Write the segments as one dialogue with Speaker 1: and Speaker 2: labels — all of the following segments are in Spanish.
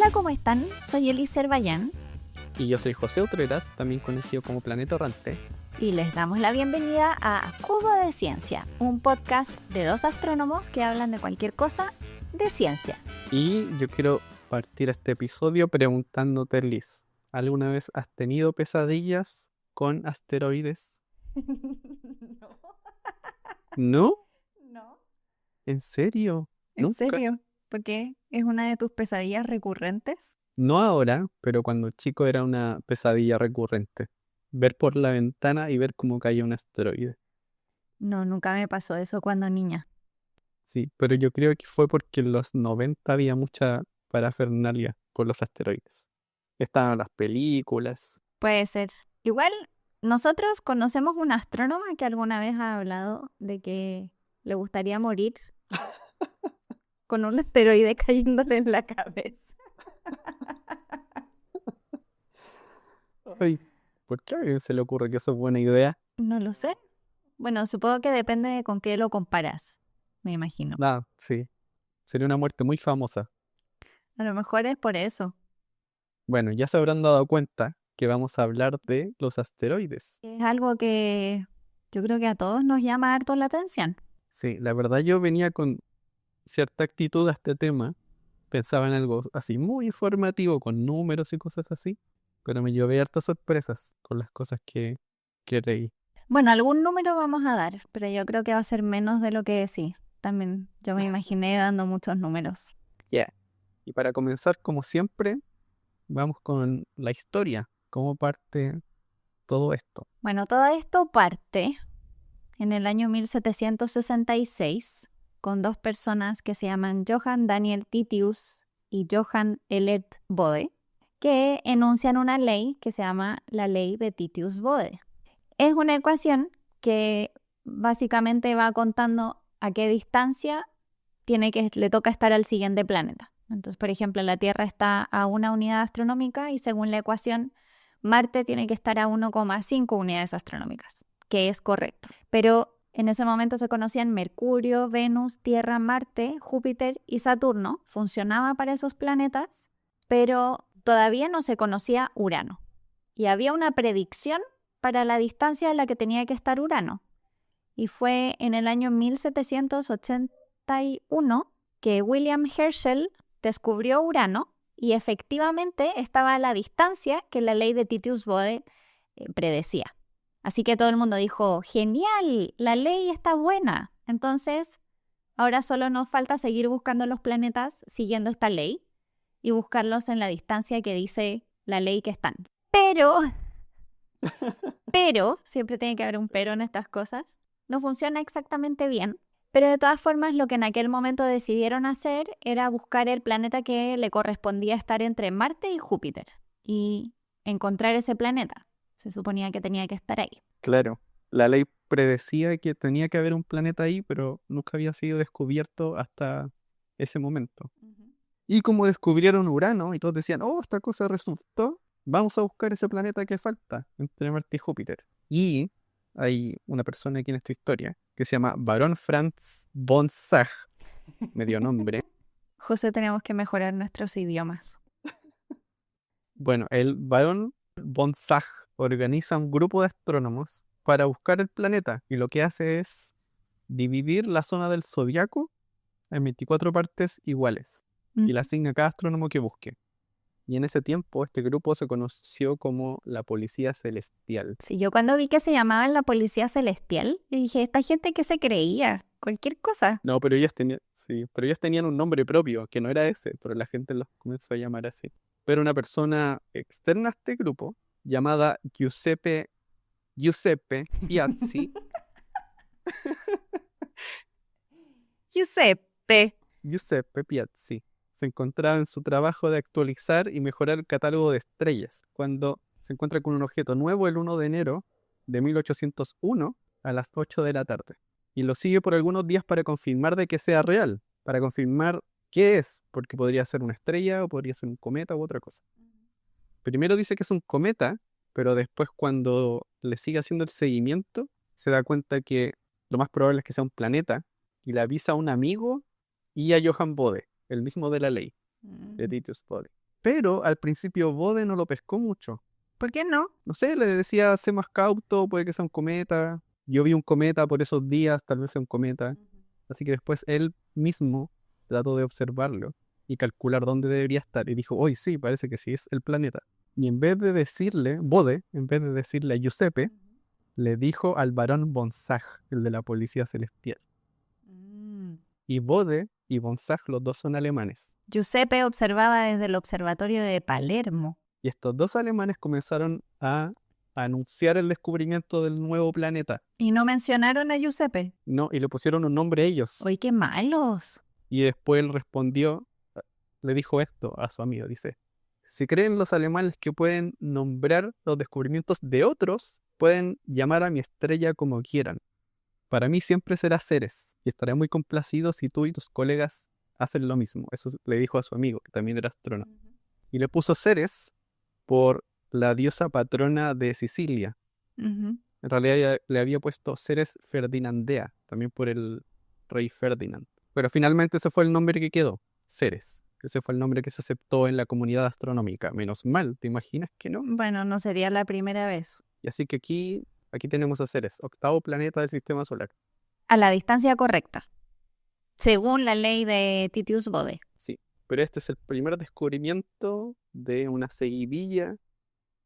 Speaker 1: Hola, ¿cómo están? Soy Elise Cervallán
Speaker 2: Y yo soy José Utreras, también conocido como Planeta Errante.
Speaker 1: y les damos la bienvenida a Cubo de Ciencia, un podcast de dos astrónomos que hablan de cualquier cosa de ciencia.
Speaker 2: Y yo quiero partir este episodio preguntándote, Liz, ¿alguna vez has tenido pesadillas con asteroides?
Speaker 1: No,
Speaker 2: ¿No?
Speaker 1: no.
Speaker 2: ¿En serio?
Speaker 1: ¿En
Speaker 2: ¿Nunca?
Speaker 1: serio? ¿Por qué? ¿Es una de tus pesadillas recurrentes?
Speaker 2: No ahora, pero cuando chico era una pesadilla recurrente. Ver por la ventana y ver cómo caía un asteroide.
Speaker 1: No, nunca me pasó eso cuando niña.
Speaker 2: Sí, pero yo creo que fue porque en los 90 había mucha parafernalia con los asteroides. Estaban las películas.
Speaker 1: Puede ser. Igual, nosotros conocemos una astrónoma que alguna vez ha hablado de que le gustaría morir con un asteroide cayéndole en la cabeza.
Speaker 2: Ay, ¿por qué a alguien se le ocurre que eso es buena idea?
Speaker 1: No lo sé. Bueno, supongo que depende de con qué lo comparas, me imagino.
Speaker 2: Nada, sí. Sería una muerte muy famosa.
Speaker 1: A lo mejor es por eso.
Speaker 2: Bueno, ya se habrán dado cuenta que vamos a hablar de los asteroides.
Speaker 1: Es algo que yo creo que a todos nos llama harto la atención.
Speaker 2: Sí, la verdad yo venía con cierta actitud a este tema. Pensaba en algo así muy informativo, con números y cosas así. Pero me llevé hartas sorpresas con las cosas que leí.
Speaker 1: Bueno, algún número vamos a dar, pero yo creo que va a ser menos de lo que sí. También yo me imaginé dando muchos números.
Speaker 2: Yeah. Y para comenzar, como siempre, vamos con la historia. ¿Cómo parte todo esto?
Speaker 1: Bueno, todo esto parte en el año 1766 con dos personas que se llaman Johann Daniel Titius y Johann Elert Bode, que enuncian una ley que se llama la ley de Titius-Bode. Es una ecuación que básicamente va contando a qué distancia le toca estar al siguiente planeta. Entonces, por ejemplo, la Tierra está a una unidad astronómica y según la ecuación, Marte tiene que estar a 1,5 unidades astronómicas, que es correcto. Pero en ese momento se conocían Mercurio, Venus, Tierra, Marte, Júpiter y Saturno. Funcionaba para esos planetas, pero todavía no se conocía Urano. Y había una predicción para la distancia a la que tenía que estar Urano. Y fue en el año 1781 que William Herschel descubrió Urano y efectivamente estaba a la distancia que la ley de Titius-Bode predecía. Así que todo el mundo dijo, genial, la ley está buena. Entonces, ahora solo nos falta seguir buscando los planetas siguiendo esta ley y buscarlos en la distancia que dice la ley que están. Pero, siempre tiene que haber un pero en estas cosas, no funciona exactamente bien. Pero de todas formas, lo que en aquel momento decidieron hacer era buscar el planeta que le correspondía estar entre Marte y Júpiter y encontrar ese planeta. Se suponía que tenía que estar ahí.
Speaker 2: Claro, la ley predecía que tenía que haber un planeta ahí, pero nunca había sido descubierto hasta ese momento. Y como descubrieron Urano y todos decían, oh, esta cosa resultó, vamos a buscar ese planeta que falta entre Marte y Júpiter. Y hay una persona aquí en esta historia que se llama Barón Franz von Zach, medio nombre.
Speaker 1: José, tenemos que mejorar nuestros idiomas.
Speaker 2: Bueno, el Barón von Zach organiza un grupo de astrónomos para buscar el planeta y lo que hace es dividir la zona del zodiaco en 24 partes iguales y la asigna a cada astrónomo que busque. Y en ese tiempo este grupo se conoció como la Policía Celestial.
Speaker 1: Sí, yo cuando vi que se llamaban la Policía Celestial, yo dije, ¿esta gente qué se creía? Cualquier cosa.
Speaker 2: No, pero ellos tenían un nombre propio, que no era ese, pero la gente los comenzó a llamar así. Pero una persona externa a este grupo, llamada Giuseppe Piazzi, Giuseppe Piazzi, se encontraba en su trabajo de actualizar y mejorar el catálogo de estrellas, cuando se encuentra con un objeto nuevo el 1 de enero de 1801 a las 8 de la tarde. Y lo sigue por algunos días para confirmar de que sea real, para confirmar qué es, porque podría ser una estrella o podría ser un cometa u otra cosa. Primero dice que es un cometa, pero después cuando le sigue haciendo el seguimiento, se da cuenta que lo más probable es que sea un planeta y le avisa a un amigo y a Johann Bode, el mismo de la ley, de Titius Bode. Pero al principio Bode no lo pescó mucho.
Speaker 1: ¿Por qué no?
Speaker 2: No sé, le decía, sé más cauto, puede que sea un cometa. Yo vi un cometa por esos días, tal vez sea un cometa. Así que después él mismo trató de observarlo y calcular dónde debería estar. Y dijo, hoy sí, parece que sí es el planeta. Y en vez de decirle, Bode, en vez de decirle a Giuseppe, le dijo al barón von Zach, el de la policía celestial.
Speaker 1: Mm.
Speaker 2: Y Bode y von Zach, los dos son alemanes.
Speaker 1: Giuseppe observaba desde el observatorio de Palermo.
Speaker 2: Y estos dos alemanes comenzaron a anunciar el descubrimiento del nuevo planeta.
Speaker 1: ¿Y no mencionaron a Giuseppe?
Speaker 2: No, y le pusieron un nombre a ellos.
Speaker 1: ¡Uy, qué malos!
Speaker 2: Y después él respondió, le dijo esto a su amigo, dice, si creen los alemanes que pueden nombrar los descubrimientos de otros, pueden llamar a mi estrella como quieran. Para mí siempre será Ceres, y estaré muy complacido si tú y tus colegas hacen lo mismo. Eso le dijo a su amigo, que también era astrónomo. Y le puso Ceres por la diosa patrona de Sicilia.
Speaker 1: Ujú.
Speaker 2: En realidad ella le había puesto Ceres Ferdinandea, también por el rey Ferdinand. Pero finalmente ese fue el nombre que quedó, Ceres. Ese fue el nombre que se aceptó en la comunidad astronómica. Menos mal, ¿te imaginas que no?
Speaker 1: Bueno, no sería la primera vez.
Speaker 2: Y así que aquí tenemos a Ceres, octavo planeta del sistema solar.
Speaker 1: A la distancia correcta, según la ley de Titius Bode.
Speaker 2: Sí, pero este es el primer descubrimiento de una seguidilla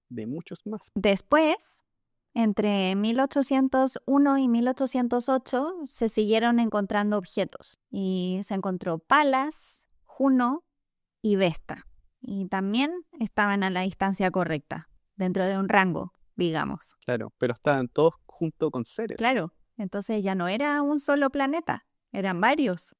Speaker 2: de muchos más.
Speaker 1: Después, entre 1801 y 1808, se siguieron encontrando objetos y se encontró Palas, Juno y Vesta. Y también estaban a la distancia correcta, dentro de un rango, digamos.
Speaker 2: Claro, pero estaban todos junto con Ceres.
Speaker 1: Claro, entonces ya no era un solo planeta, eran varios.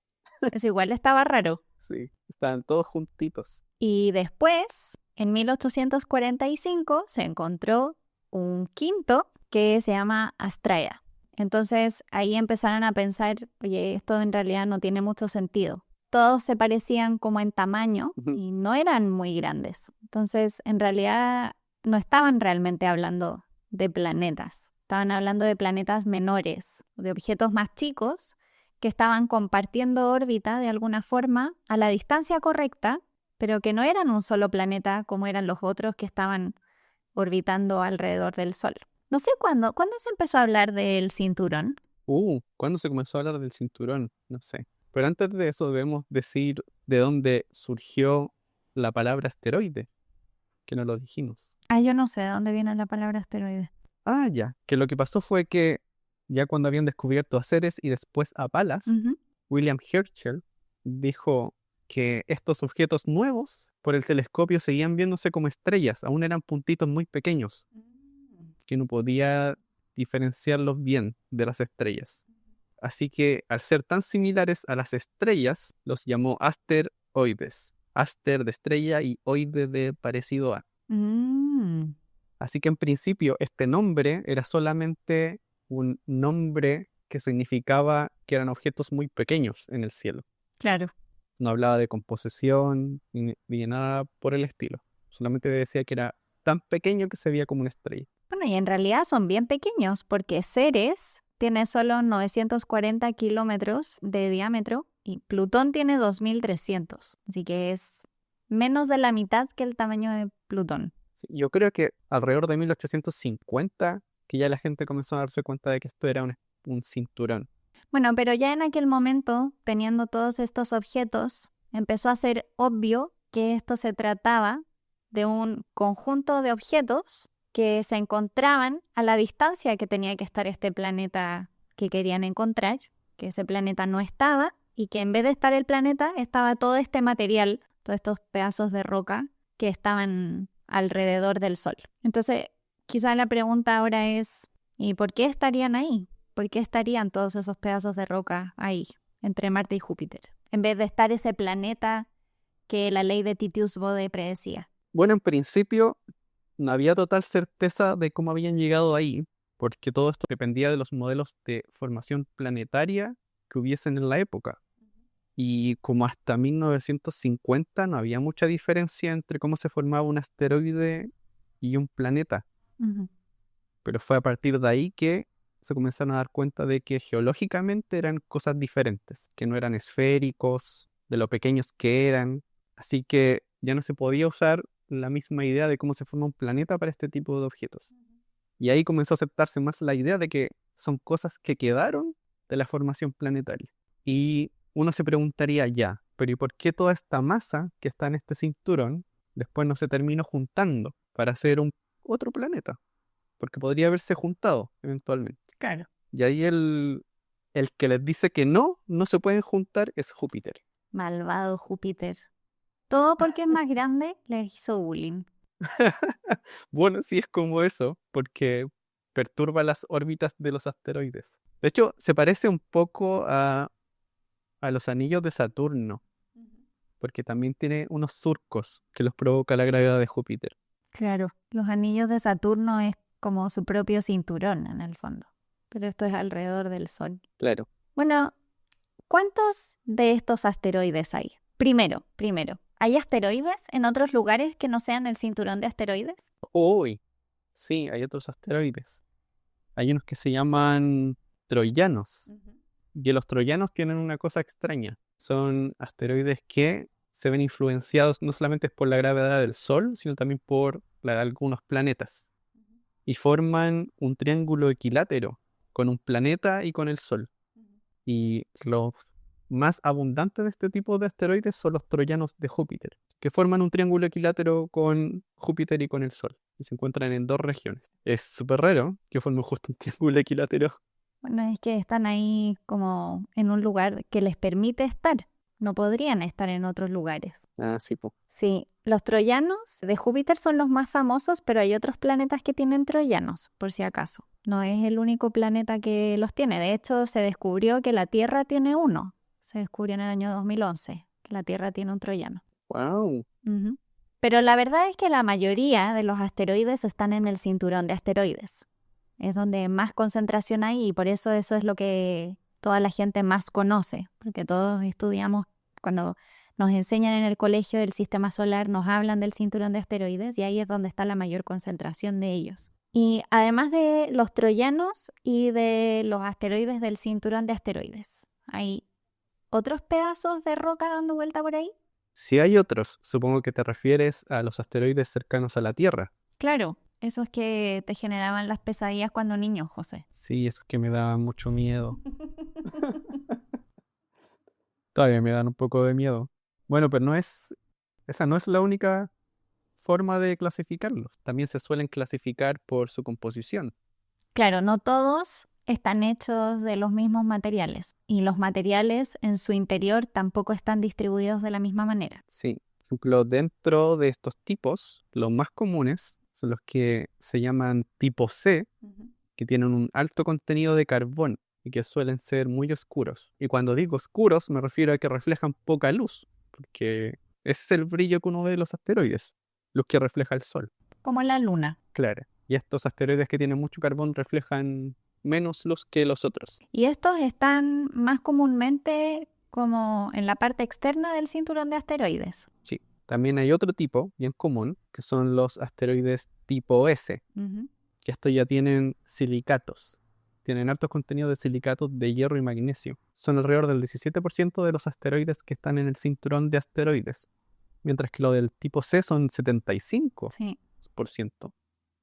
Speaker 1: Eso igual estaba raro.
Speaker 2: Sí, estaban todos juntitos.
Speaker 1: Y después, en 1845, se encontró un quinto que se llama Astraea. Entonces ahí empezaron a pensar, oye, esto en realidad no tiene mucho sentido. Todos se parecían como en tamaño y no eran muy grandes. Entonces, en realidad no estaban realmente hablando de planetas. Estaban hablando de planetas menores, de objetos más chicos que estaban compartiendo órbita de alguna forma a la distancia correcta, pero que no eran un solo planeta como eran los otros que estaban orbitando alrededor del Sol. No sé cuándo se empezó a hablar del cinturón.
Speaker 2: ¿Cuándo se comenzó a hablar del cinturón? No sé. Pero antes de eso debemos decir de dónde surgió la palabra asteroide, que no lo dijimos.
Speaker 1: Yo no sé de dónde viene la palabra asteroide.
Speaker 2: Ya. Que lo que pasó fue que ya cuando habían descubierto a Ceres y después a Palas, William Herschel dijo que estos objetos nuevos por el telescopio seguían viéndose como estrellas, aún eran puntitos muy pequeños, que no podía diferenciarlos bien de las estrellas. Así que al ser tan similares a las estrellas, los llamó asteroides. Aster de estrella y oide de parecido a. Así que en principio este nombre era solamente un nombre que significaba que eran objetos muy pequeños en el cielo.
Speaker 1: Claro.
Speaker 2: No hablaba de composición ni de nada por el estilo. Solamente decía que era tan pequeño que se veía como una estrella.
Speaker 1: Bueno, y en realidad son bien pequeños porque Ceres tiene solo 940 kilómetros de diámetro y Plutón tiene 2300. Así que es menos de la mitad que el tamaño de Plutón.
Speaker 2: Sí, yo creo que alrededor de 1850 que ya la gente comenzó a darse cuenta de que esto era un cinturón.
Speaker 1: Bueno, pero ya en aquel momento, teniendo todos estos objetos, empezó a ser obvio que esto se trataba de un conjunto de objetos que se encontraban a la distancia que tenía que estar este planeta que querían encontrar, que ese planeta no estaba y que en vez de estar el planeta estaba todo este material, todos estos pedazos de roca que estaban alrededor del Sol. Entonces, quizá la pregunta ahora es, ¿y por qué estarían ahí? ¿Por qué estarían todos esos pedazos de roca ahí, entre Marte y Júpiter, en vez de estar ese planeta que la ley de Titius Bode predecía?
Speaker 2: Bueno, en principio no había total certeza de cómo habían llegado ahí, porque todo esto dependía de los modelos de formación planetaria que hubiesen en la época. Y como hasta 1950 no había mucha diferencia entre cómo se formaba un asteroide y un planeta. Pero fue a partir de ahí que se comenzaron a dar cuenta de que geológicamente eran cosas diferentes, que no eran esféricos, de lo pequeños que eran. Así que ya no se podía usar la misma idea de cómo se forma un planeta para este tipo de objetos. Y ahí comenzó a aceptarse más la idea de que son cosas que quedaron de la formación planetaria. Y uno se preguntaría ya, pero ¿y por qué toda esta masa que está en este cinturón después no se terminó juntando para hacer otro planeta? Porque podría haberse juntado eventualmente.
Speaker 1: Claro.
Speaker 2: Y ahí el que les dice que no se pueden juntar es Júpiter.
Speaker 1: Malvado Júpiter. Todo porque es más grande les hizo bullying.
Speaker 2: Bueno, sí es como eso, porque perturba las órbitas de los asteroides. De hecho, se parece un poco a los anillos de Saturno, porque también tiene unos surcos que los provoca la gravedad de Júpiter.
Speaker 1: Claro, los anillos de Saturno es como su propio cinturón en el fondo, pero esto es alrededor del Sol.
Speaker 2: Claro.
Speaker 1: Bueno, ¿cuántos de estos asteroides hay? Primero, ¿hay asteroides en otros lugares que no sean el cinturón de asteroides?
Speaker 2: Uy, sí, hay otros asteroides. Hay unos que se llaman troyanos. Y los troyanos tienen una cosa extraña. Son asteroides que se ven influenciados no solamente por la gravedad del Sol, sino también por algunos planetas. Y forman un triángulo equilátero con un planeta y con el Sol. Y los más abundantes de este tipo de asteroides son los troyanos de Júpiter, que forman un triángulo equilátero con Júpiter y con el Sol. Y se encuentran en 2 regiones. Es súper raro que formen justo un triángulo equilátero.
Speaker 1: Bueno, es que están ahí como en un lugar que les permite estar. No podrían estar en otros lugares.
Speaker 2: Ah, sí, po.
Speaker 1: Sí, los troyanos de Júpiter son los más famosos, pero hay otros planetas que tienen troyanos, por si acaso. No es el único planeta que los tiene. De hecho, se descubrió que la Tierra tiene uno. Se descubrió en el año 2011 que la Tierra tiene un troyano.
Speaker 2: Wow.
Speaker 1: Ujú. Pero la verdad es que la mayoría de los asteroides están en el cinturón de asteroides. Es donde más concentración hay y por eso es lo que toda la gente más conoce, porque todos estudiamos, cuando nos enseñan en el colegio del sistema solar, nos hablan del cinturón de asteroides y ahí es donde está la mayor concentración de ellos. Y además de los troyanos y de los asteroides del cinturón de asteroides, ¿hay otros pedazos de roca dando vuelta por ahí?
Speaker 2: Si hay otros, supongo que te refieres a los asteroides cercanos a la Tierra.
Speaker 1: Claro, esos que te generaban las pesadillas cuando niño, José.
Speaker 2: Sí, esos que me daban mucho miedo. Todavía me dan un poco de miedo. Bueno, pero esa no es la única forma de clasificarlos. También se suelen clasificar por su composición.
Speaker 1: Claro, no todos están hechos de los mismos materiales y los materiales en su interior tampoco están distribuidos de la misma manera.
Speaker 2: Sí. Por ejemplo, dentro de estos tipos, los más comunes son los que se llaman tipo C, que tienen un alto contenido de carbón y que suelen ser muy oscuros. Y cuando digo oscuros, me refiero a que reflejan poca luz, porque ese es el brillo que uno ve de los asteroides, luz que refleja el Sol.
Speaker 1: Como la luna.
Speaker 2: Claro. Y estos asteroides que tienen mucho carbón reflejan menos luz que los otros.
Speaker 1: Y estos están más comúnmente como en la parte externa del cinturón de asteroides.
Speaker 2: Sí. También hay otro tipo, bien común, que son los asteroides tipo S, que estos ya tienen silicatos. Tienen altos contenidos de silicatos de hierro y magnesio. Son alrededor del 17% de los asteroides que están en el cinturón de asteroides. Mientras que lo del tipo C son 75%.
Speaker 1: Sí.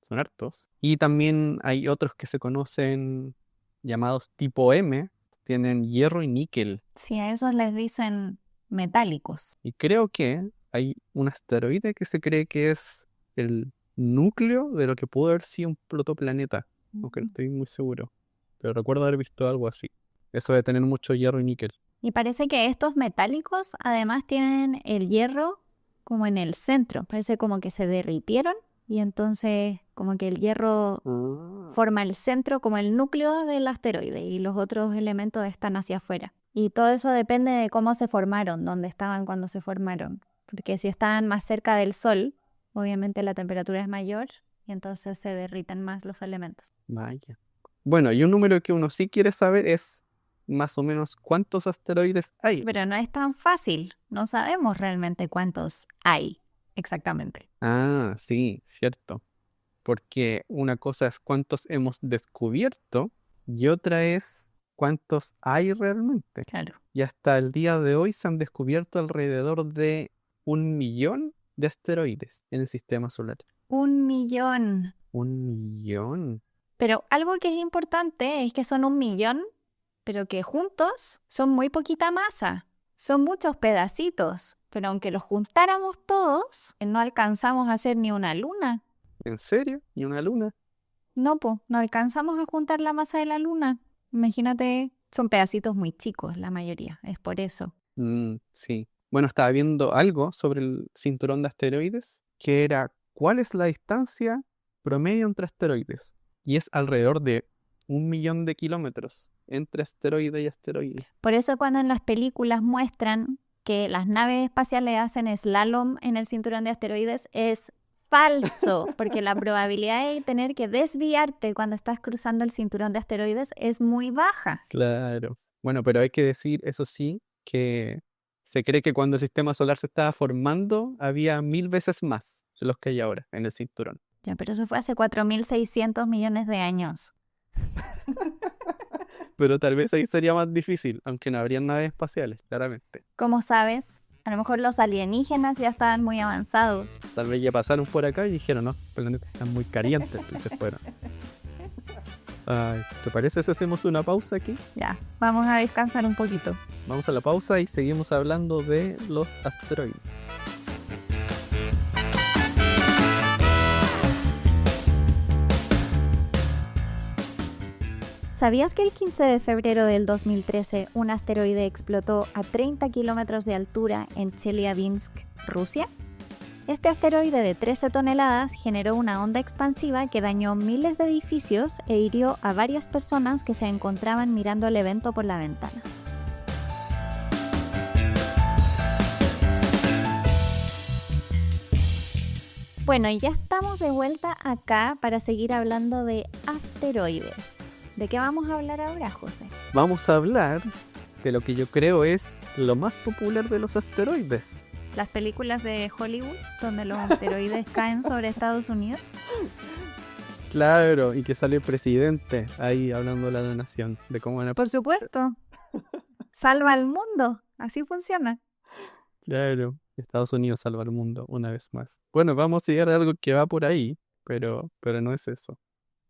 Speaker 2: Son hartos. Y también hay otros que se conocen llamados tipo M. Tienen hierro y níquel.
Speaker 1: Sí, a esos les dicen metálicos.
Speaker 2: Y creo que hay un asteroide que se cree que es el núcleo de lo que pudo haber sido un protoplaneta. Aunque no estoy muy seguro. Pero recuerdo haber visto algo así. Eso de tener mucho hierro y níquel.
Speaker 1: Y parece que estos metálicos además tienen el hierro como en el centro. Parece como que se derritieron y entonces como que el hierro forma el centro como el núcleo del asteroide y los otros elementos están hacia afuera. Y todo eso depende de cómo se formaron, dónde estaban cuando se formaron. Porque si estaban más cerca del Sol, obviamente la temperatura es mayor y entonces se derriten más los elementos.
Speaker 2: Vaya. Bueno, y un número que uno sí quiere saber es más o menos cuántos asteroides hay.
Speaker 1: Pero no es tan fácil. No sabemos realmente cuántos hay exactamente.
Speaker 2: Ah, sí, cierto. Porque una cosa es cuántos hemos descubierto y otra es cuántos hay realmente.
Speaker 1: Claro.
Speaker 2: Y hasta el día de hoy se han descubierto alrededor de 1 millón de asteroides en el sistema solar.
Speaker 1: 1.000.000.
Speaker 2: 1.000.000.
Speaker 1: Pero algo que es importante es que son 1.000.000, pero que juntos son muy poquita masa. Son muchos pedacitos, pero aunque los juntáramos todos, no alcanzamos a hacer ni una luna.
Speaker 2: ¿En serio? ¿Y una luna?
Speaker 1: No, no alcanzamos a juntar la masa de la luna. Imagínate, son pedacitos muy chicos la mayoría, es por eso.
Speaker 2: Sí. Bueno, estaba viendo algo sobre el cinturón de asteroides, que era ¿cuál es la distancia promedio entre asteroides? Y es alrededor de 1.000.000 de kilómetros entre asteroide y asteroide.
Speaker 1: Por eso cuando en las películas muestran que las naves espaciales hacen slalom en el cinturón de asteroides, es falso, porque la probabilidad de tener que desviarte cuando estás cruzando el cinturón de asteroides es muy baja.
Speaker 2: Claro. Bueno, pero hay que decir, eso sí, que se cree que cuando el sistema solar se estaba formando, había 1.000 veces más de los que hay ahora en el cinturón.
Speaker 1: Ya, pero eso fue hace 4.600 millones de años.
Speaker 2: Pero tal vez ahí sería más difícil, aunque no habrían naves espaciales, claramente.
Speaker 1: ¿Cómo sabes? A lo mejor los alienígenas ya estaban muy avanzados.
Speaker 2: Tal vez ya pasaron por acá y dijeron, no, el planeta está muy caliente, y se fueron. Ay, ¿te parece si hacemos una pausa aquí?
Speaker 1: Ya, vamos a descansar un poquito.
Speaker 2: Vamos a la pausa y seguimos hablando de los asteroides.
Speaker 1: ¿Sabías que el 15 de febrero del 2013 un asteroide explotó a 30 kilómetros de altura en Chelyabinsk, Rusia? Este asteroide de 13 toneladas generó una onda expansiva que dañó miles de edificios e hirió a varias personas que se encontraban mirando el evento por la ventana. Bueno, y ya estamos de vuelta acá para seguir hablando de asteroides. ¿De qué vamos a hablar ahora, José?
Speaker 2: Vamos a hablar de lo que yo creo es lo más popular de los asteroides.
Speaker 1: Las películas de Hollywood, donde los asteroides caen sobre Estados Unidos.
Speaker 2: Claro, y que sale el presidente ahí hablando de la donación, de cómo van a...
Speaker 1: Por supuesto. Salva al mundo. Así funciona.
Speaker 2: Claro, Estados Unidos salva al mundo una vez más. Bueno, vamos a llegar a algo que va por ahí, pero no es eso.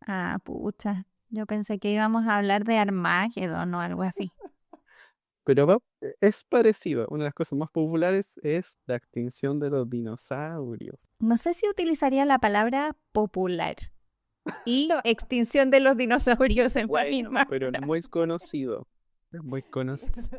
Speaker 1: Ah, pucha. Yo pensé que íbamos a hablar de Armagedón o algo así.
Speaker 2: Pero es parecido. Una de las cosas más populares es la extinción de los dinosaurios.
Speaker 1: No sé si utilizaría la palabra popular y extinción de los dinosaurios en la misma
Speaker 2: Pero es
Speaker 1: frase.
Speaker 2: muy conocido. Es muy conocido.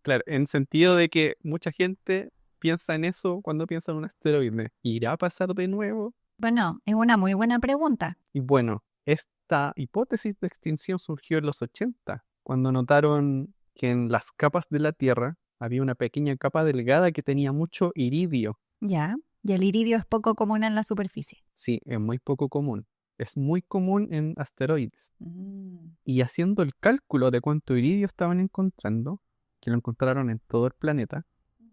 Speaker 2: Claro, en sentido de que mucha gente piensa en eso cuando piensa en un asteroide. ¿Irá a pasar de nuevo?
Speaker 1: Bueno, es una muy buena pregunta.
Speaker 2: Y bueno, esta hipótesis de extinción surgió en los 80, cuando notaron que en las capas de la Tierra había una pequeña capa delgada que tenía mucho iridio.
Speaker 1: Ya, y el iridio es poco común en la superficie.
Speaker 2: Sí, es muy poco común. Es muy común en asteroides. Y haciendo el cálculo de cuánto iridio estaban encontrando, que lo encontraron en todo el planeta,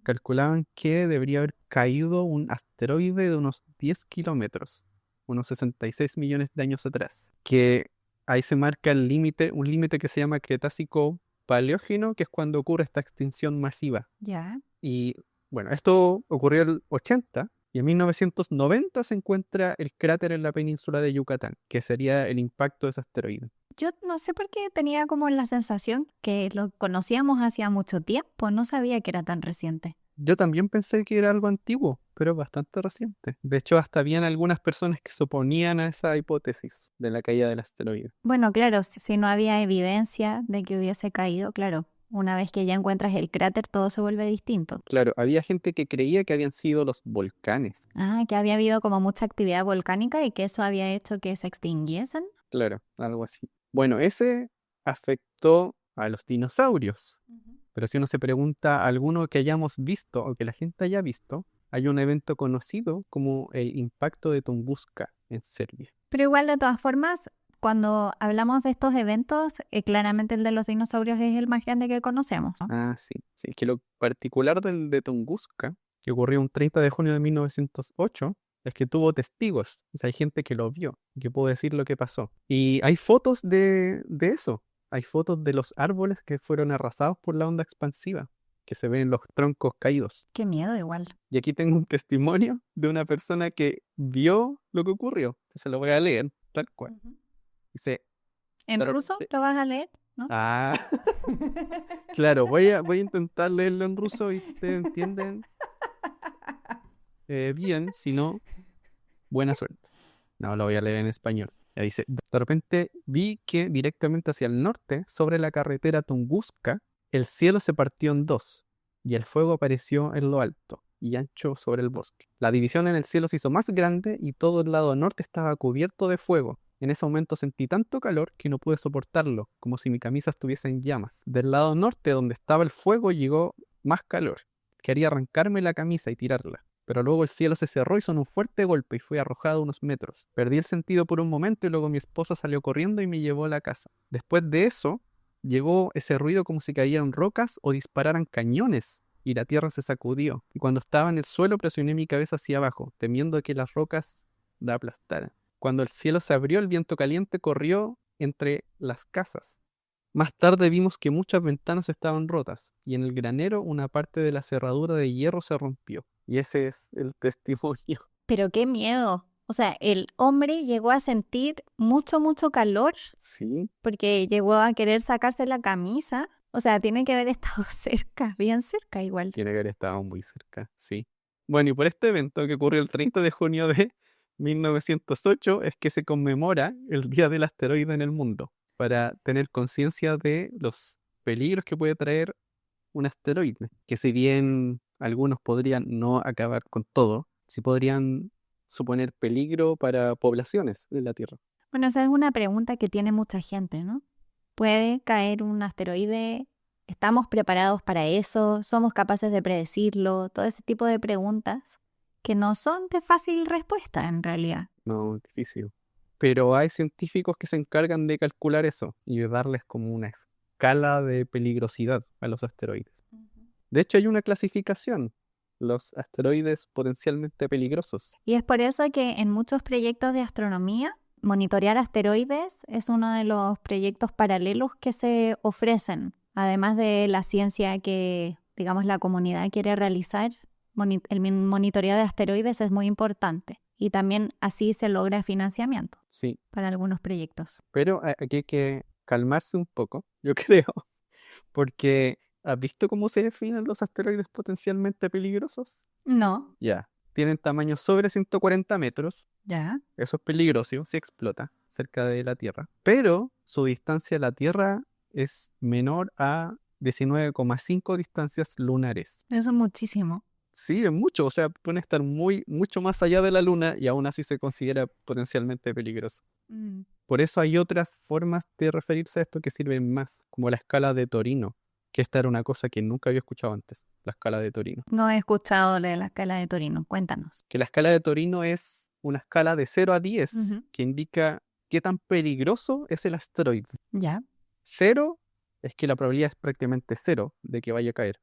Speaker 2: calculaban que debería haber caído un asteroide de unos 10 kilómetros, unos 66 millones de años atrás, que ahí se marca el límite, un límite que se llama Cretácico Paleógeno, que es cuando ocurre esta extinción masiva.
Speaker 1: Ya.
Speaker 2: Y bueno, esto ocurrió en el 80 y en 1990 se encuentra el cráter en la península de Yucatán, que sería el impacto de ese asteroide.
Speaker 1: Yo no sé por qué tenía como la sensación que lo conocíamos hacía mucho tiempo, no sabía que era tan reciente.
Speaker 2: Yo también pensé que era algo antiguo, pero bastante reciente. De hecho, hasta habían algunas personas que se oponían a esa hipótesis de la caída del asteroide.
Speaker 1: Bueno, claro, si no había evidencia de que hubiese caído, claro, una vez que ya encuentras el cráter todo se vuelve distinto.
Speaker 2: Claro, había gente que creía que habían sido los volcanes.
Speaker 1: Ah, que había habido como mucha actividad volcánica y que eso había hecho que se extinguiesen.
Speaker 2: Claro, algo así. Bueno, ese afectó a los dinosaurios. Pero si uno se pregunta a alguno que hayamos visto o que la gente haya visto, hay un evento conocido como el impacto de Tunguska en Serbia.
Speaker 1: Pero igual, de todas formas, cuando hablamos de estos eventos, claramente el de los dinosaurios es el más grande que conocemos, ¿no?
Speaker 2: Ah, sí. Sí, que lo particular del de Tunguska, que ocurrió un 30 de junio de 1908, es que tuvo testigos. O sea, hay gente que lo vio, que pudo decir lo que pasó. Y hay fotos de eso. Hay fotos de los árboles que fueron arrasados por la onda expansiva. que se ven los troncos caídos.
Speaker 1: Qué miedo igual.
Speaker 2: Y aquí tengo un testimonio de una persona que vio lo que ocurrió. Se lo voy a leer, tal cual. Dice,
Speaker 1: ¿En
Speaker 2: Pero-
Speaker 1: ruso lo vas a leer? ¿No?
Speaker 2: ah, claro, voy a intentar leerlo en ruso y ustedes entienden bien, si no, buena suerte. No, lo voy a leer en español. Ya dice, de repente vi que directamente hacia el norte, sobre la carretera Tunguska, el cielo se partió en dos y el fuego apareció en lo alto y ancho sobre el bosque. La división en el cielo se hizo más grande y todo el lado norte estaba cubierto de fuego. En ese momento sentí tanto calor que no pude soportarlo, como si mi camisa estuviese en llamas. Del lado norte, donde estaba el fuego, llegó más calor. Quería arrancarme la camisa y tirarla. Pero luego el cielo se cerró y sonó un fuerte golpe y fui arrojado unos metros. Perdí el sentido por un momento y luego mi esposa salió corriendo y me llevó a la casa. Después de eso, llegó ese ruido como si cayeran rocas o dispararan cañones y la tierra se sacudió. Y cuando estaba en el suelo presioné mi cabeza hacia abajo, temiendo que las rocas la aplastaran. Cuando el cielo se abrió, el viento caliente corrió entre las casas. Más tarde vimos que muchas ventanas estaban rotas y en el granero una parte de la cerradura de hierro se rompió. Y ese es el testimonio.
Speaker 1: Pero qué miedo. O sea, el hombre llegó a sentir mucho, mucho calor
Speaker 2: Sí,
Speaker 1: porque llegó a querer sacarse la camisa. O sea, tiene que haber estado cerca, bien cerca igual.
Speaker 2: tiene que haber estado muy cerca, sí. Bueno, y por este evento que ocurrió el 30 de junio de 1908 es que se conmemora el Día del Asteroide en el mundo, para tener conciencia de los peligros que puede traer un asteroide, que si bien algunos podrían no acabar con todo, sí podrían suponer peligro para poblaciones de la Tierra.
Speaker 1: Bueno, esa es una pregunta que tiene mucha gente, ¿no? ¿Puede caer un asteroide? ¿Estamos preparados para eso? ¿Somos capaces de predecirlo? Todo ese tipo de preguntas que no son de fácil respuesta en realidad.
Speaker 2: No, difícil. Pero hay científicos que se encargan de calcular eso y de darles como una escala de peligrosidad a los asteroides. De hecho, hay una clasificación, los asteroides potencialmente peligrosos.
Speaker 1: Y es por eso que en muchos proyectos de astronomía, monitorear asteroides es uno de los proyectos paralelos que se ofrecen. Además de la ciencia que, digamos, la comunidad quiere realizar, el monitoreo de asteroides es muy importante. Y también así se logra financiamiento
Speaker 2: Sí,
Speaker 1: para algunos proyectos.
Speaker 2: pero aquí hay que calmarse un poco, yo creo, porque ¿has visto cómo se definen los asteroides potencialmente peligrosos?
Speaker 1: No.
Speaker 2: Ya, tienen tamaño sobre 140 metros,
Speaker 1: Ya.
Speaker 2: eso es peligroso si explota cerca de la Tierra, pero su distancia a la Tierra es menor a 19,5 distancias lunares.
Speaker 1: Eso es muchísimo.
Speaker 2: Sí, es mucho, o sea, pueden estar mucho más allá de la Luna y aún así se considera potencialmente peligroso. Por eso hay otras formas de referirse a esto que sirven más, como la escala de Torino, que esta era una cosa que nunca había escuchado antes, la escala de Torino.
Speaker 1: No he escuchado de la escala de Torino. Cuéntanos.
Speaker 2: Que la escala de Torino es una escala de 0 a 10,
Speaker 1: Ujú.
Speaker 2: que indica qué tan peligroso es el asteroide.
Speaker 1: Ya.
Speaker 2: 0 es que la probabilidad es prácticamente 0 de que vaya a caer.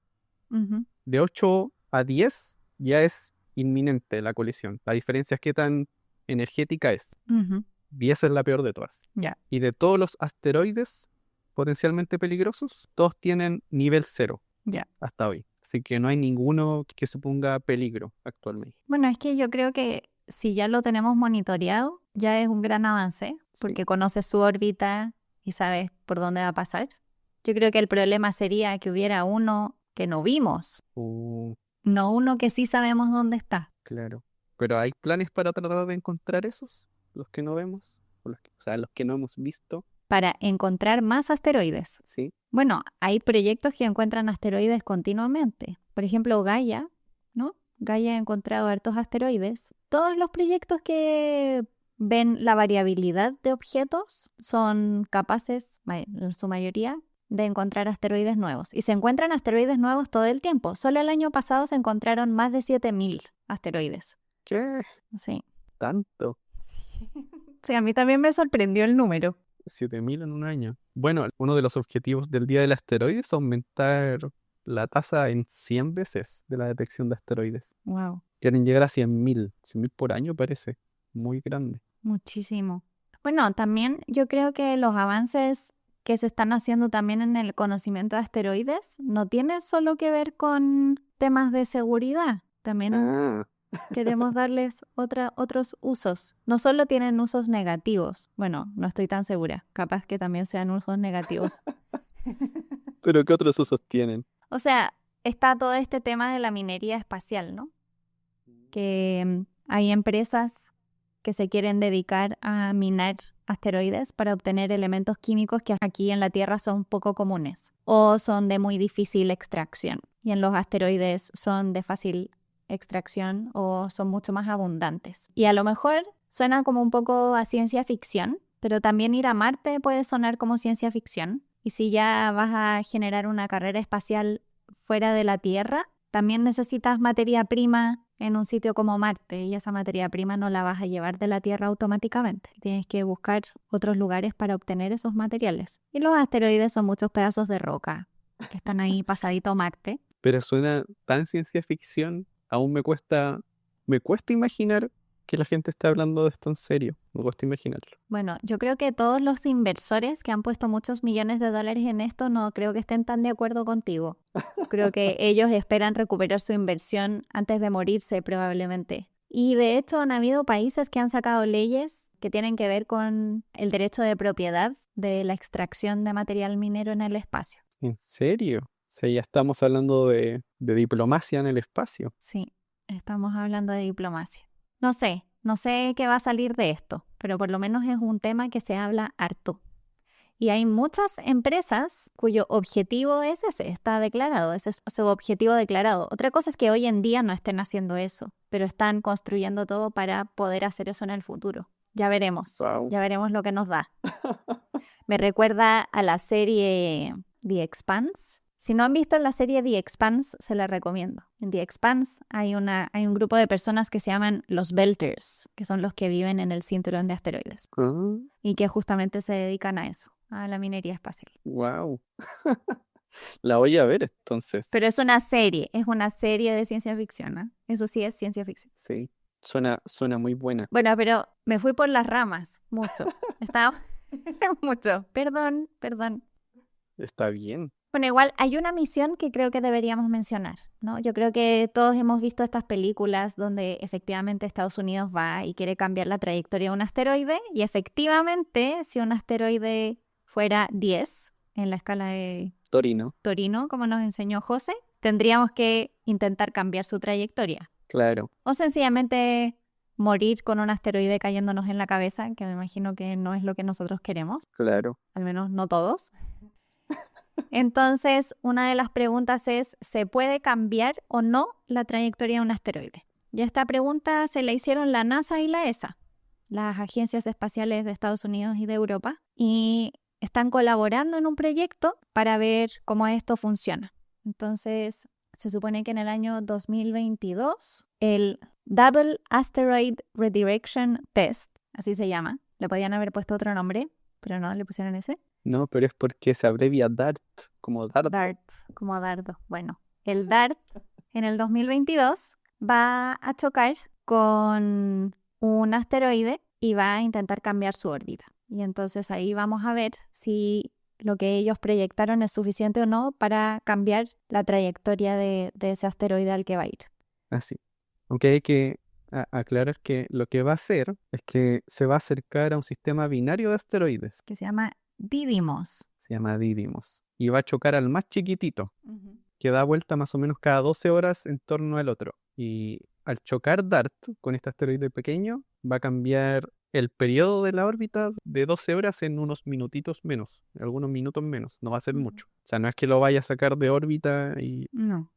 Speaker 1: Ujú.
Speaker 2: De 8 a 10 ya es inminente la colisión. La diferencia es qué tan energética es.
Speaker 1: Ujú.
Speaker 2: 10 es la peor de todas.
Speaker 1: Ya.
Speaker 2: Y de todos los asteroides potencialmente peligrosos, todos tienen nivel 0
Speaker 1: Ya.
Speaker 2: hasta hoy. Así que no hay ninguno que suponga peligro actualmente.
Speaker 1: Bueno, es que yo creo que si ya lo tenemos monitoreado, ya es un gran avance, porque conoces su órbita y sabes por dónde va a pasar. Yo creo que el problema sería que hubiera uno que no vimos, no uno que sí sabemos dónde está.
Speaker 2: Claro. Pero ¿hay planes para tratar de encontrar esos? Los que no vemos. O sea, los que no hemos visto.
Speaker 1: Para encontrar más asteroides.
Speaker 2: Sí.
Speaker 1: Bueno, hay proyectos que encuentran asteroides continuamente. Por ejemplo, Gaia, ¿no? Gaia ha encontrado hartos asteroides. Todos los proyectos que ven la variabilidad de objetos son capaces, en su mayoría, de encontrar asteroides nuevos. Y se encuentran asteroides nuevos todo el tiempo. Solo el año pasado se encontraron más de 7.000 asteroides.
Speaker 2: ¿Qué?
Speaker 1: Sí.
Speaker 2: ¿Tanto?
Speaker 1: Sí, a mí también me sorprendió el número.
Speaker 2: 7.000 en un año. Bueno, uno de los objetivos del Día del Asteroide es aumentar la tasa en 100 veces de la detección de asteroides.
Speaker 1: Wow,
Speaker 2: Quieren llegar a 100.000. 100.000 por año parece muy grande.
Speaker 1: muchísimo. Bueno, también yo creo que los avances que se están haciendo también en el conocimiento de asteroides no tiene solo que ver con temas de seguridad. También
Speaker 2: Ah,
Speaker 1: queremos darles otros usos. No solo tienen usos negativos. Bueno, no estoy tan segura. Capaz que también sean usos negativos.
Speaker 2: pero ¿qué otros usos tienen?
Speaker 1: O sea, está todo este tema de la minería espacial, ¿no? Que hay empresas que se quieren dedicar a minar asteroides para obtener elementos químicos que aquí en la Tierra son poco comunes o son de muy difícil extracción. Y en los asteroides son de fácil extracción o son mucho más abundantes. Y a lo mejor suena como un poco a ciencia ficción, pero también ir a Marte puede sonar como ciencia ficción. Y si ya vas a generar una carrera espacial fuera de la Tierra, también necesitas materia prima en un sitio como Marte y esa materia prima no la vas a llevar de la Tierra automáticamente. Tienes que buscar otros lugares para obtener esos materiales. Y los asteroides son muchos pedazos de roca que están ahí pasadito a Marte.
Speaker 2: Pero suena tan ciencia ficción, aún me cuesta imaginar que la gente esté hablando de esto en serio. Me cuesta imaginarlo.
Speaker 1: Bueno, yo creo que todos los inversores que han puesto muchos millones de dólares en esto no creo que estén tan de acuerdo contigo. Creo que ellos esperan recuperar su inversión antes de morirse probablemente. Y de hecho han habido países que han sacado leyes que tienen que ver con el derecho de propiedad de la extracción de material minero en el espacio.
Speaker 2: ¿En serio? O sea, ya estamos hablando de diplomacia en el espacio.
Speaker 1: Sí, estamos hablando de diplomacia. No sé qué va a salir de esto, pero por lo menos es un tema que se habla harto. Y hay muchas empresas cuyo objetivo es ese, está declarado, ese es su objetivo declarado. Otra cosa es que hoy en día no estén haciendo eso, pero están construyendo todo para poder hacer eso en el futuro. Ya veremos
Speaker 2: Wow.
Speaker 1: lo que nos da. Me recuerda a la serie The Expanse. Si no han visto la serie The Expanse, se la recomiendo. En The Expanse hay un grupo de personas que se llaman los Belters, que son los que viven en el cinturón de asteroides
Speaker 2: Ah,
Speaker 1: y que justamente se dedican a eso, a la minería espacial.
Speaker 2: wow. La voy a ver entonces.
Speaker 1: Pero es una serie de ciencia ficción, ¿eh? Eso sí es ciencia ficción.
Speaker 2: Sí, suena muy buena.
Speaker 1: Bueno, pero me fui por las ramas, mucho. Estaba mucho. Perdón.
Speaker 2: Está bien.
Speaker 1: Bueno, igual hay una misión que creo que deberíamos mencionar, ¿no? Yo creo que todos hemos visto estas películas donde efectivamente Estados Unidos va y quiere cambiar la trayectoria de un asteroide y efectivamente si un asteroide fuera 10 en la escala de
Speaker 2: Torino,
Speaker 1: Torino, como nos enseñó José, tendríamos que intentar cambiar su trayectoria
Speaker 2: claro.
Speaker 1: o sencillamente morir con un asteroide cayéndonos en la cabeza, que me imagino que no es lo que nosotros queremos,
Speaker 2: Claro.
Speaker 1: al menos no todos. Entonces, una de las preguntas es, ¿se puede cambiar o no la trayectoria de un asteroide? Y esta pregunta se la hicieron la NASA y la ESA, las agencias espaciales de Estados Unidos y de Europa, y están colaborando en un proyecto para ver cómo esto funciona. Entonces, se supone que en el año 2022, el Double Asteroid Redirection Test, así se llama, le podían haber puesto otro nombre, pero no, le pusieron ese.
Speaker 2: No, pero es porque se abrevia DART, como dardo.
Speaker 1: DART, como dardo. Bueno, el DART en el 2022 va a chocar con un asteroide y va a intentar cambiar su órbita. Y entonces ahí vamos a ver si lo que ellos proyectaron es suficiente o no para cambiar la trayectoria de ese asteroide al que va a ir.
Speaker 2: Así. Aunque hay que aclarar que lo que va a hacer es que se va a acercar a un sistema binario de asteroides.
Speaker 1: Que se llama Didymos.
Speaker 2: Se llama Didymos. Y va a chocar al más chiquitito, que da vuelta más o menos cada 12 horas en torno al otro. Y al chocar DART con este asteroide pequeño, va a cambiar el periodo de la órbita de 12 horas en unos minutitos menos, algunos minutos menos. No va a ser mucho. O sea, no es que lo vaya a sacar de órbita
Speaker 1: No.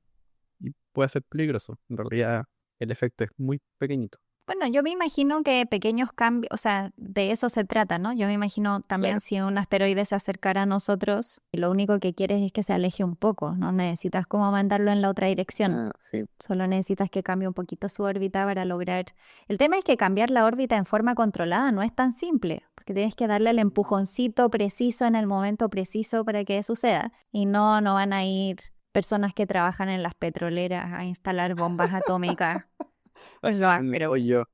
Speaker 2: y pueda ser peligroso. En realidad, el efecto es muy pequeñito.
Speaker 1: Bueno, yo me imagino que pequeños cambios, o sea, de eso se trata, ¿no? Yo me imagino también
Speaker 2: Claro.
Speaker 1: si un asteroide se acercara a nosotros, lo único que quieres es que se aleje un poco, no necesitas como mandarlo en la otra dirección,
Speaker 2: Ah, sí.
Speaker 1: solo necesitas que cambie un poquito su órbita para lograr... El tema es que cambiar la órbita en forma controlada no es tan simple, porque tienes que darle el empujoncito preciso en el momento preciso para que suceda, y no van a ir personas que trabajan en las petroleras a instalar bombas atómicas. Pues no, pero
Speaker 2: O yo.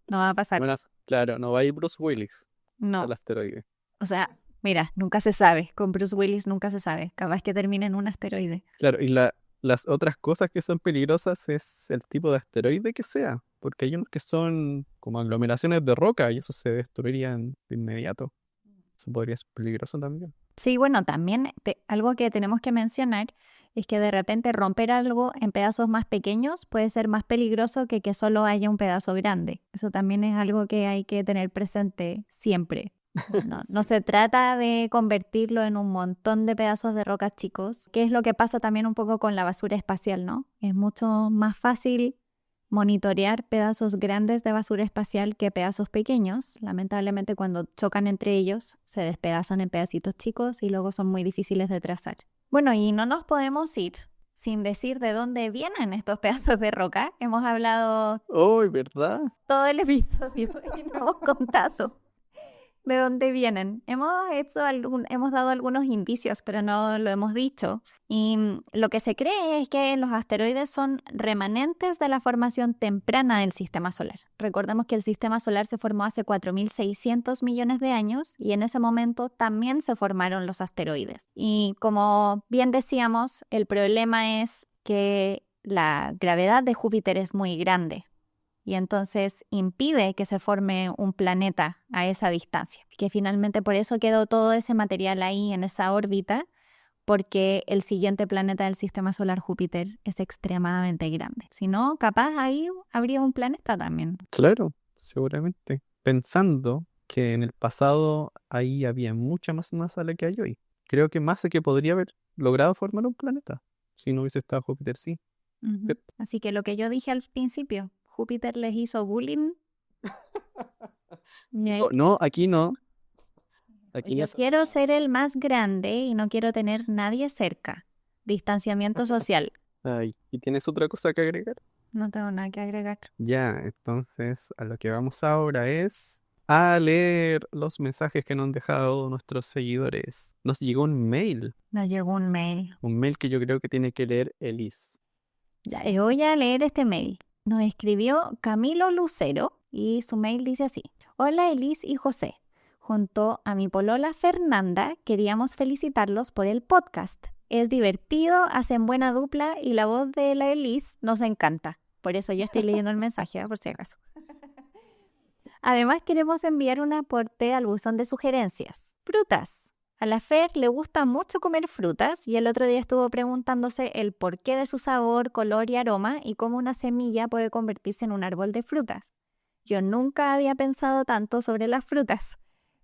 Speaker 1: no va a pasar.
Speaker 2: Bueno, claro, no va a ir Bruce Willis
Speaker 1: No,
Speaker 2: al asteroide.
Speaker 1: o sea, Mira, nunca se sabe. Con Bruce Willis nunca se sabe. Capaz que termine en un asteroide.
Speaker 2: Claro, y las otras cosas que son peligrosas es el tipo de asteroide que sea, porque hay unos que son como aglomeraciones de roca y eso se destruirían de inmediato. Eso podría ser peligroso también.
Speaker 1: Sí, bueno, también algo que tenemos que mencionar es que de repente romper algo en pedazos más pequeños puede ser más peligroso que solo haya un pedazo grande. Eso también es algo que hay que tener presente siempre. No
Speaker 2: Sí.
Speaker 1: se trata de convertirlo en un montón de pedazos de rocas chicos, que es lo que pasa también un poco con la basura espacial, ¿no? Es mucho más fácil monitorear pedazos grandes de basura espacial que pedazos pequeños. Lamentablemente, cuando chocan entre ellos, se despedazan en pedacitos chicos y luego son muy difíciles de trazar. Bueno, y no nos podemos ir sin decir de dónde vienen estos pedazos de roca. Hemos hablado
Speaker 2: ¡Oh, verdad!
Speaker 1: todo el episodio y no hemos contado de dónde vienen. Hemos dado algunos indicios, pero no lo hemos dicho. Y lo que se cree es que los asteroides son remanentes de la formación temprana del sistema solar. Recordemos que el sistema solar se formó hace 4.600 millones de años y en ese momento también se formaron los asteroides. Y como bien decíamos, el problema es que la gravedad de Júpiter es muy grande y entonces impide que se forme un planeta a esa distancia. Que finalmente por eso quedó todo ese material ahí en esa órbita, porque el siguiente planeta del sistema solar, Júpiter, es extremadamente grande. Si no, capaz ahí habría un planeta también.
Speaker 2: Claro, seguramente. Pensando que en el pasado ahí había mucha más masa de la que hay hoy. Creo que masa que podría haber logrado formar un planeta si no hubiese estado Júpiter, sí.
Speaker 1: Ujú. Así que lo que yo dije al principio, Júpiter les hizo bullying.
Speaker 2: Oh, no, aquí no. Aquí no
Speaker 1: Yo
Speaker 2: se hace
Speaker 1: quiero
Speaker 2: nada.
Speaker 1: ser el más grande y no quiero tener nadie cerca. Distanciamiento social.
Speaker 2: Ay, ¿y tienes otra cosa que agregar?
Speaker 1: No tengo nada que agregar.
Speaker 2: Ya, entonces a lo que vamos ahora es a leer los mensajes que nos han dejado nuestros seguidores. Nos llegó
Speaker 1: Nos llegó un mail.
Speaker 2: un mail que yo creo que tiene que leer Elise.
Speaker 1: Ya, voy a leer este mail. Nos escribió Camilo Lucero y su mail dice así. Hola Elis y José. Junto a mi polola Fernanda queríamos felicitarlos por el podcast. Es divertido, hacen buena dupla y la voz de la Elis nos encanta. Por eso yo estoy leyendo el mensaje, por si acaso. Además queremos enviar un aporte al buzón de sugerencias. Frutas. A la Fer le gusta mucho comer frutas y el otro día estuvo preguntándose el porqué de su sabor, color y aroma y cómo una semilla puede convertirse en un árbol de frutas. Yo nunca había pensado tanto sobre las frutas,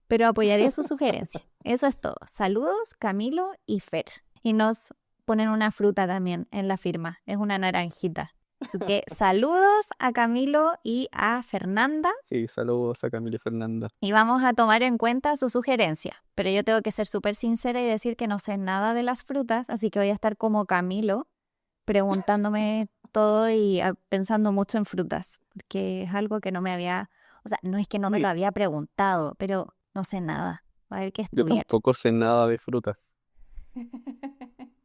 Speaker 1: pero apoyaría su sugerencia. Eso es todo. Saludos, Camilo y Fer. Y nos ponen una fruta también en la firma. Es una naranjita. Así que saludos a Camilo y a Fernanda.
Speaker 2: Sí, saludos a Camila y Fernanda.
Speaker 1: Y vamos a tomar en cuenta su sugerencia. Pero yo tengo que ser súper sincera y decir que no sé nada de las frutas, así que voy a estar como Camilo, preguntándome todo y pensando mucho en frutas, porque es algo que no me había, o sea, no es que no me lo había preguntado, pero no sé nada. Va a haber que
Speaker 2: Yo
Speaker 1: estudiar.
Speaker 2: tampoco sé nada de frutas.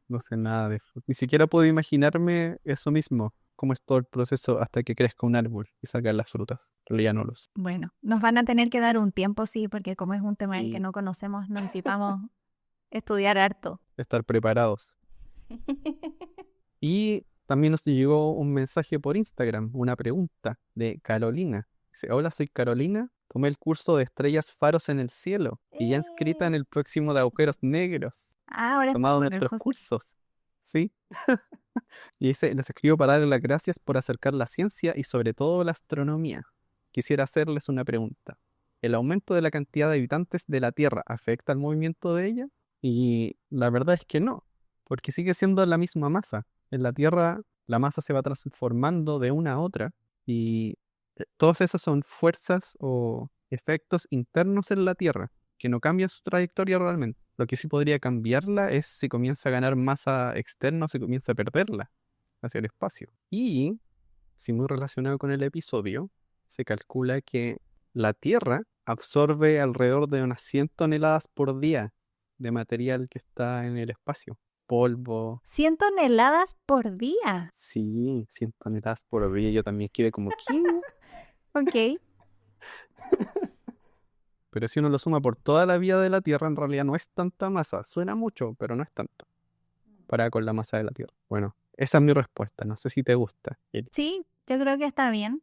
Speaker 2: No sé nada de frutas. Ni siquiera puedo imaginarme eso mismo. Cómo es todo el proceso hasta que crezca un árbol y salgan las frutas. En realidad no lo sé.
Speaker 1: Bueno, nos van a tener que dar un tiempo, sí, porque como es un tema del que
Speaker 2: Y
Speaker 1: no conocemos, necesitamos estudiar harto.
Speaker 2: estar preparados. Y también nos llegó un mensaje por Instagram, una pregunta de Carolina. Dice, hola, soy Carolina. Tomé el curso de estrellas faros en el cielo y ya inscrita en el próximo de agujeros negros.
Speaker 1: Ahora
Speaker 2: Tomado
Speaker 1: estamos con el
Speaker 2: nuestros
Speaker 1: José.
Speaker 2: cursos. ¿Sí? Y dice, les escribo para darles las gracias por acercar la ciencia y sobre todo la astronomía. Quisiera hacerles una pregunta. ¿El aumento de la cantidad de habitantes de la Tierra afecta al movimiento de ella? Y la verdad es que no, porque sigue siendo la misma masa. En la Tierra la masa se va transformando de una a otra y todas esas son fuerzas o efectos internos en la Tierra que no cambian su trayectoria realmente. Lo que sí podría cambiarla es si comienza a ganar masa externa o si comienza a perderla hacia el espacio. Y, si muy relacionado con el episodio, se calcula que la Tierra absorbe alrededor de unas 100 toneladas por día de material que está en el espacio. Polvo.
Speaker 1: 100 toneladas por día.
Speaker 2: Sí, 100 toneladas por día. Yo también quedé como, ¿qué?
Speaker 1: Ok.
Speaker 2: Pero si uno lo suma por toda la vida de la Tierra, en realidad no es tanta masa. Suena mucho, pero no es tanto para con la masa de la Tierra. Bueno, esa es mi respuesta. No sé si te gusta.
Speaker 1: Sí, yo creo que está bien.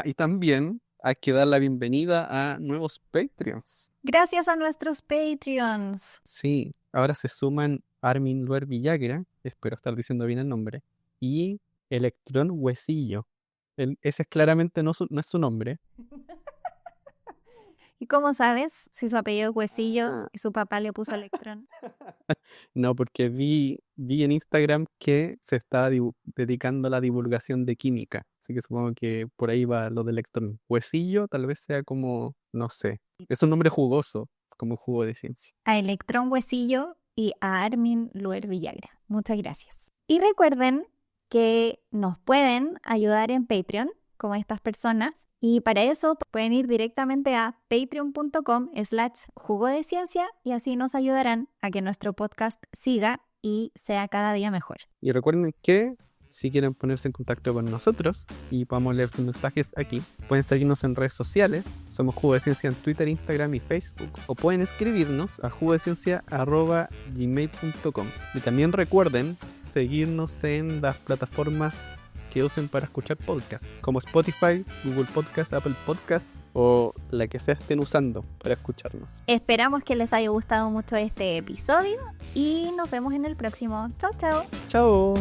Speaker 2: Y también hay que dar la bienvenida a nuevos Patreons.
Speaker 1: Gracias a nuestros Patreons.
Speaker 2: Sí, ahora se suman Armin Luer Villagra, espero estar diciendo bien el nombre, y Electrón Huesillo. Ese es claramente no es su nombre.
Speaker 1: ¿Y cómo sabes si su apellido es Huesillo y su papá le puso Electrón?
Speaker 2: No, porque vi en Instagram que se está dedicando a la divulgación de química. Así que supongo que por ahí va lo del electrón. Huesillo tal vez sea como, no sé, es un nombre jugoso, como jugo de ciencia.
Speaker 1: A Electrón Huesillo y a Armin Luer Villagra. Muchas gracias. Y recuerden que nos pueden ayudar en Patreon, como estas personas, y para eso pueden ir directamente a patreon.com/jugo de ciencia y así nos ayudarán a que nuestro podcast siga y sea cada día mejor.
Speaker 2: Y recuerden que si quieren ponerse en contacto con nosotros y podamos leer sus mensajes aquí, pueden seguirnos en redes sociales. Somos Jugo de Ciencia en Twitter, Instagram y Facebook. O pueden escribirnos a jugodeciencia@gmail.com. Y también recuerden seguirnos en las plataformas que usen para escuchar podcasts, como Spotify, Google Podcast, Apple Podcast o la que sea estén usando para escucharnos.
Speaker 1: Esperamos que les haya gustado mucho este episodio y nos vemos en el próximo. Chao, chao.
Speaker 2: ¡Chao!